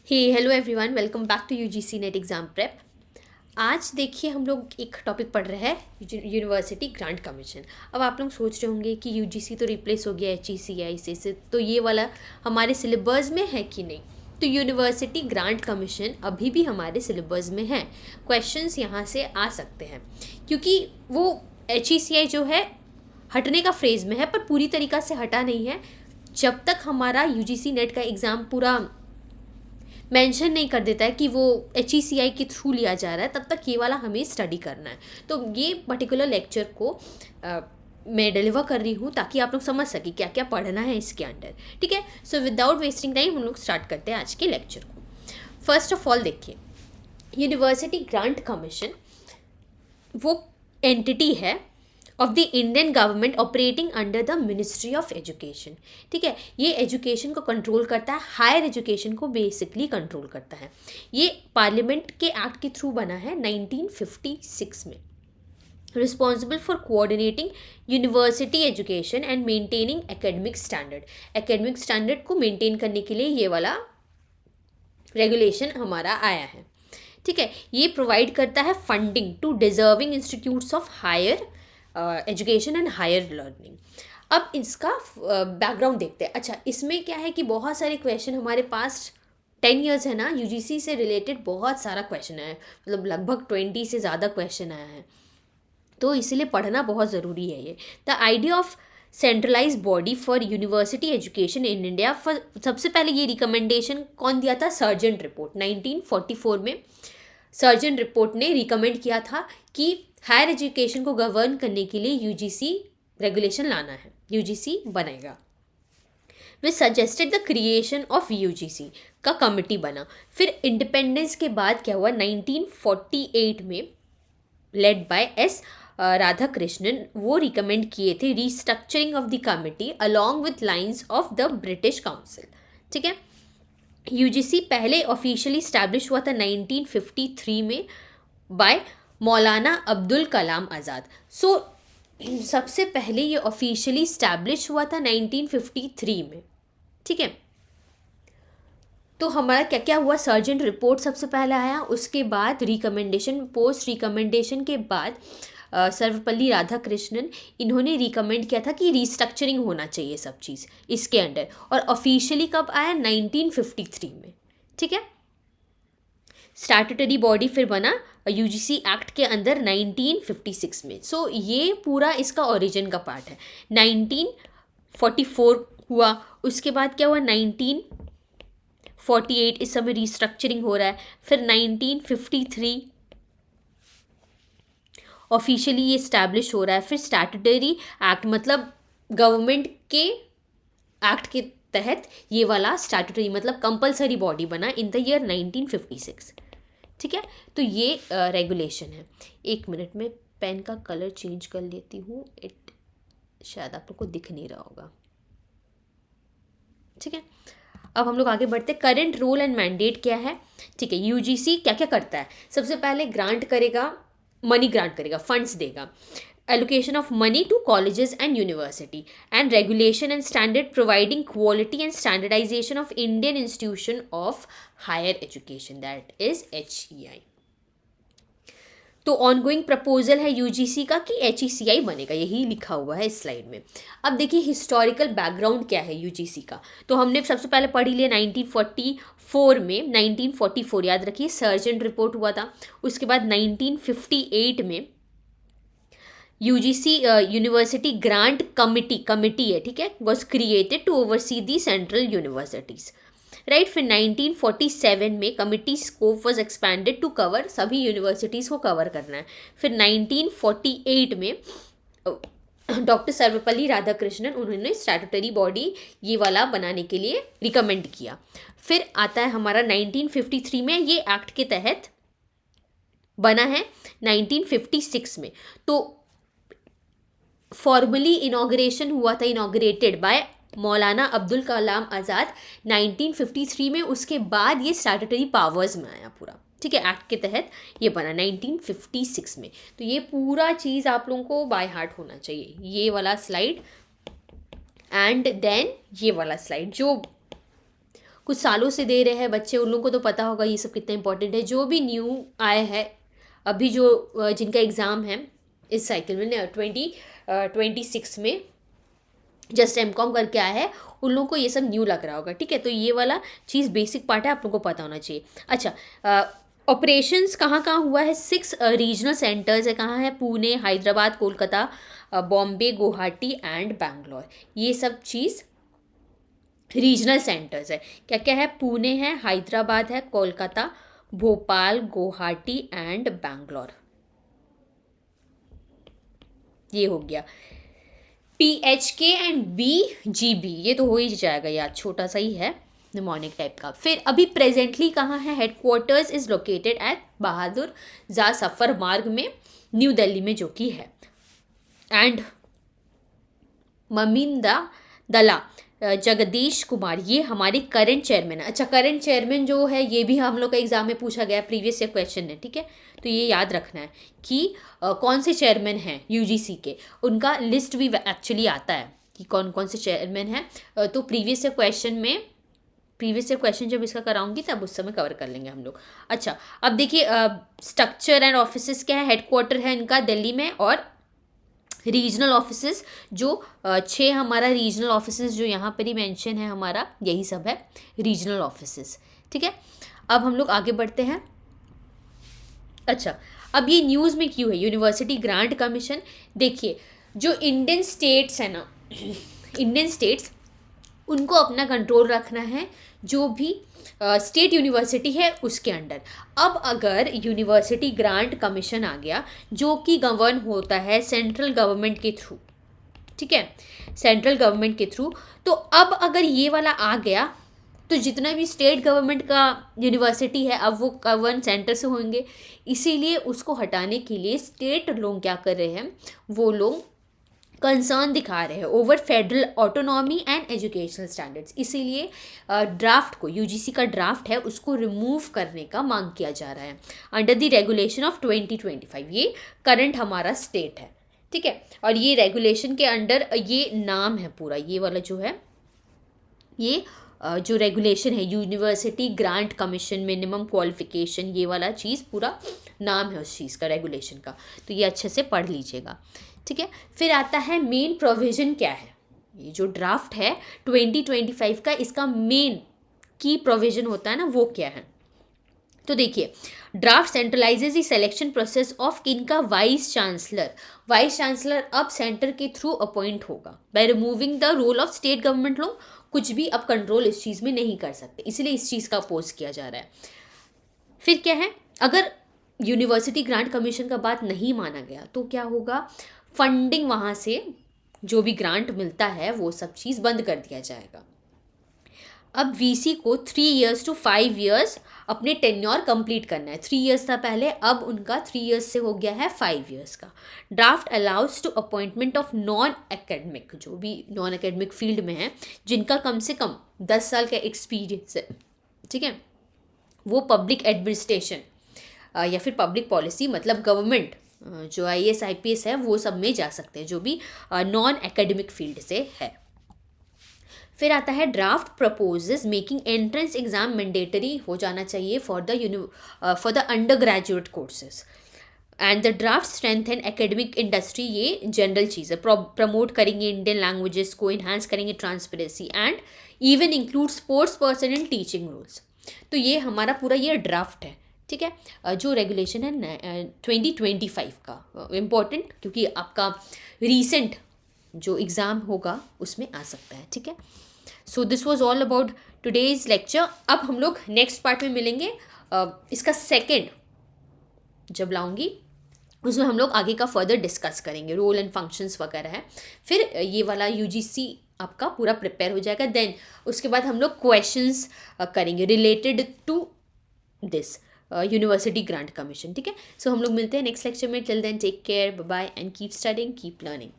Hey hello everyone, welcome back to UGC NET exam prep. आज देखिए हम लोग एक टॉपिक पढ़ रहे हैं यूनिवर्सिटी ग्रांट कमीशन। अब आप लोग सोच रहे होंगे कि यूजीसी तो रिप्लेस हो गया एचईसीआई से तो ये वाला हमारे सिलेबस में है कि नहीं। तो यूनिवर्सिटी ग्रांट कमीशन अभी भी हमारे सिलेबस में है। क्वेश्चंस यहाँ से आ सकते हैं क्योंकि वो एचईसीआई जो है हटने का फ्रेज में है पर पूरी तरीक़ा से हटा नहीं है। जब तक हमारा यूजीसी नेट का एग्ज़ाम पूरा मेंशन नहीं कर देता है कि वो एचईसीआई के थ्रू लिया जा रहा है, तब तक ये वाला हमें स्टडी करना है। तो ये पर्टिकुलर लेक्चर को मैं डिलीवर कर रही हूँ ताकि आप लोग समझ सकें क्या क्या पढ़ना है इसके अंडर। ठीक है, सो विदाउट वेस्टिंग टाइम हम लोग स्टार्ट करते हैं आज के लेक्चर को। फर्स्ट ऑफ ऑल देखिए, यूनिवर्सिटी ग्रांट कमीशन वो एंटिटी है of the Indian government operating under the ministry of education. ठीक है, ये एजुकेशन को कंट्रोल करता है, हायर एजुकेशन को बेसिकली कंट्रोल करता है। ये पार्लियामेंट के एक्ट के थ्रू बना है 1956 में। Responsible for coordinating university education and maintaining academic standard. Academic standard को मेंटेन करने के लिए ये वाला रेगुलेशन हमारा आया है। ठीक है, ये प्रोवाइड करता है funding to deserving institutes of higher education and higher learning. अब इसका बैकग्राउंड देखते हैं। अच्छा, इसमें क्या है कि बहुत सारे क्वेश्चन हमारे पास 10 ईयर्स है ना, यूजीसी से रिलेटेड बहुत सारा क्वेश्चन है, मतलब लगभग 20 से ज़्यादा क्वेश्चन आया है, तो इसीलिए पढ़ना बहुत ज़रूरी है। ये the idea of centralise body for university education in India. सबसे पहले ये रिकमेंडेशन कौन दिया था? सर्जेंट रिपोर्ट 1944 में सर्जेंट रिपोर्ट ने रिकमेंड किया था कि हायर एजुकेशन को गवर्न करने के लिए यूजीसी रेगुलेशन लाना है, यूजीसी बनेगा। वे suggested the creation of UGC का कमिटी बना। फिर इंडिपेंडेंस के बाद क्या हुआ? 1948 में लेड बाय एस राधाकृष्णन वो रिकमेंड किए थे restructuring of the committee along with lines of the British council. ठीक है, यूजीसी पहले ऑफिशियली स्टैब्लिश हुआ था 1953 में बाय मौलाना अब्दुल कलाम आज़ाद। सबसे पहले ये ऑफिशियली स्टैब्लिश हुआ था 1953 में। ठीक है, तो हमारा क्या क्या हुआ? सर्जेंट रिपोर्ट सबसे पहले आया, उसके बाद रिकमेंडेशन, पोस्ट रिकमेंडेशन के बाद सर्वपल्ली राधाकृष्णन इन्होंने रिकमेंड किया था कि रिस्ट्रक्चरिंग होना चाहिए सब चीज़ इसके अंडर, और ऑफिशियली कब आया? 1953 में। ठीक है, स्टैट्यूटरी बॉडी फिर बना यूजीसी एक्ट के अंदर 1956 में। ये पूरा इसका ओरिजिन का पार्ट है। 1944 हुआ, उसके बाद क्या हुआ? 1948, इस समय रिस्ट्रक्चरिंग हो रहा है। फिर 1953 ऑफिशियली ये इस्टेब्लिश हो रहा है। फिर स्टैट्यूटरी एक्ट, मतलब गवर्नमेंट के एक्ट के तहत ये वाला स्टैट्यूटरी मतलब कंपलसरी बॉडी बना इन द ईयर 1956। ठीक है, तो ये रेगुलेशन है। एक मिनट में पेन का कलर चेंज कर लेती हूँ, इट शायद आप लोग को दिख नहीं रहा होगा। ठीक है, अब हम लोग आगे बढ़ते। करंट रोल एंड मैंडेट क्या है? ठीक है, यूजीसी क्या क्या करता है? सबसे पहले ग्रांट करेगा, मनी ग्रांट करेगा, फंड्स देगा, allocation of money to colleges and university, and regulation and standard providing quality and standardization of Indian institution of higher education, that is HEI। तो ऑनगोइंग प्रपोजल है यूजीसी का कि HECI बनेगा, यही लिखा हुआ है इस स्लाइड में। अब देखिए हिस्टोरिकल बैकग्राउंड क्या है यूजीसी का, तो हमने सबसे पहले पढ़ लिया 1944 में। 1944 याद रखिए सर्जेंट रिपोर्ट हुआ था। उसके बाद 1958 में यूजीसी यूनिवर्सिटी ग्रांट कमिटी है, ठीक है, was created to oversee the central universities, right. फिर 1947 में committee scope was expanded to cover, सभी यूनिवर्सिटीज़ को कवर करना है। फिर 1948 में डॉक्टर सर्वपल्ली राधाकृष्णन उन्होंने स्टैट्यूटरी बॉडी ये वाला बनाने के लिए रिकमेंड किया। फिर आता है हमारा 1953 में, ये एक्ट के तहत बना है 1956 में। तो फॉर्मली इनॉग्रेशन हुआ था, इनॉग्रेटेड बाय मौलाना अब्दुल कलाम आज़ाद 1953 में। उसके बाद ये स्टैट्यूटरी पावर्स में आया पूरा। ठीक है, एक्ट के तहत ये बना 1956 में। तो ये पूरा चीज़ आप लोगों को बाय हार्ट होना चाहिए, ये वाला स्लाइड एंड देन ये वाला स्लाइड, जो कुछ सालों से दे रहे हैं बच्चे, उन लोगों को तो पता होगा ये सब कितना इंपॉर्टेंट है। जो भी न्यू आए हैं अभी, जो जिनका एग्ज़ाम है इस साइकिल में 2026 में जस्ट एमकॉम करके आया है, उन लोगों को ये सब न्यू लग रहा होगा, ठीक है। तो ये वाला चीज़ बेसिक पार्ट है, आप लोगों को पता होना चाहिए। अच्छा, ऑपरेशंस कहाँ कहाँ हुआ है? 6 रीजनल सेंटर्स है। कहाँ है? पुणे, हैदराबाद, कोलकाता, बॉम्बे, गुवाहाटी एंड बैंगलोर। ये सब चीज़ रीजनल सेंटर्स है। क्या क्या है? पुणे है, हैदराबाद है, कोलकाता, भोपाल, गुवाहाटी एंड बैंगलोर। ये हो गया। PHK एंड BGB, ये तो हो ही जाएगा यार, छोटा सा ही है, निमोनिक टाइप का। फिर अभी प्रेजेंटली कहाँ है? हेडक्वार्टर्स इज लोकेटेड एट बहादुर जा सफर मार्ग में, न्यू दिल्ली में, जो कि है। एंड ममिंदा दला जगदीश कुमार, ये हमारे करंट चेयरमैन है। अच्छा, करंट चेयरमैन जो है ये भी हम लोग का एग्जाम में पूछा गया, प्रीवियस ईयर क्वेश्चन है, ठीक है। तो ये याद रखना है कि कौन से चेयरमैन हैं UGC के, उनका लिस्ट भी एक्चुअली आता है कि कौन कौन से चेयरमैन हैं। तो प्रीवियस ईयर क्वेश्चन जब इसका कराऊंगी तब उस समय कवर कर लेंगे हम लोग। अच्छा, अब देखिए स्ट्रक्चर एंड ऑफिसेस क्या है। हेडक्वार्टर है इनका दिल्ली में, और रीजनल ऑफिसेस जो 6 हमारा रीजनल ऑफिसेस जो यहाँ पर ही मेंशन है हमारा, यही सब है रीजनल ऑफिसेस, ठीक है। अब हम लोग आगे बढ़ते हैं। अच्छा, अब ये न्यूज़ में क्यों है? University grant commission. देखिए, जो इंडियन स्टेट्स है ना, इंडियन स्टेट्स, उनको अपना कंट्रोल रखना है जो भी स्टेट यूनिवर्सिटी है उसके अंडर। अब अगर यूनिवर्सिटी ग्रांट कमीशन आ गया, जो कि गवर्न होता है सेंट्रल गवर्नमेंट के थ्रू, ठीक है, सेंट्रल गवर्नमेंट के थ्रू, तो अब अगर ये वाला आ गया तो जितना भी स्टेट गवर्नमेंट का यूनिवर्सिटी है अब वो गवर्न सेंटर से होंगे। इसीलिए उसको हटाने के लिए स्टेट लोग क्या कर रहे हैं, वो लोग कंसर्न दिखा रहे हैं over federal autonomy and educational standards. इसीलिए ड्राफ्ट को, UGC का ड्राफ्ट है उसको रिमूव करने का मांग किया जा रहा है अंडर द रेगुलेशन ऑफ 2025। ये करंट हमारा स्टेट है, ठीक है। और ये रेगुलेशन के अंडर ये नाम है पूरा, ये वाला जो है, ये जो रेगुलेशन है university grant commission, minimum qualification, ये वाला चीज़ पूरा नाम है उस चीज़ का, रेगुलेशन का। तो ये अच्छे से पढ़ लीजिएगा, ठीक है। फिर आता है मेन प्रोविज़न क्या है। ये जो ड्राफ्ट है 2025 का, इसका मेन की प्रोविज़न होता है ना, वो क्या है? तो देखिए, draft centralises the selection process of इनका वाइस चांसलर। वाइस चांसलर अब सेंटर के थ्रू अपॉइंट होगा by removing the role of state government. लोग कुछ भी अब कंट्रोल इस चीज़ में नहीं कर सकते, इसलिए इस चीज़ का अपोज किया जा रहा है। फिर क्या है, अगर यूनिवर्सिटी ग्रांट कमीशन का बात नहीं माना गया तो क्या होगा? फंडिंग वहाँ से जो भी ग्रांट मिलता है वो सब चीज़ बंद कर दिया जाएगा। अब VC को 3 years to 5 years अपने टेन्योर कंप्लीट करना है। 3 years था पहले, अब उनका 3 years से हो गया है 5 years का। Draft allows to appointment of non academic, जो भी नॉन एकेडमिक फील्ड में है, जिनका कम से कम 10 साल का एक्सपीरियंस है, ठीक है, वो पब्लिक एडमिनिस्ट्रेशन या फिर पब्लिक पॉलिसी, मतलब गवर्नमेंट, जो IAS IPS है वो सब में जा सकते हैं, जो भी नॉन एकेडमिक फील्ड से है। फिर आता है draft proposes making entrance exam mandatory हो जाना चाहिए for the undergraduate courses and the draft strength and academic industry. ये जनरल चीज़ है। प्रमोट करेंगे इंडियन लैंग्वेजेस को, इन्हांस करेंगे transparency and even include sports person in teaching roles. तो ये हमारा पूरा ये ड्राफ्ट है, ठीक है, जो रेगुलेशन है 2025 का। इम्पोर्टेंट क्योंकि आपका रीसेंट जो एग्ज़ाम होगा उसमें आ सकता है, ठीक है। So this was all about today's lecture. अब हम लोग नेक्स्ट पार्ट में मिलेंगे, इसका सेकेंड जब लाऊंगी उसमें हम लोग आगे का फर्दर डिस्कस करेंगे, रोल एंड फंक्शंस वगैरह है। फिर ये वाला UGC आपका पूरा प्रिपेयर हो जाएगा। देन उसके बाद हम लोग क्वेश्चंस करेंगे related to this university grant commission, ठीक है। सो हम लोग मिलते हैं नेक्स्ट लेक्चर में। Till then take care, bye bye and keep studying, keep learning.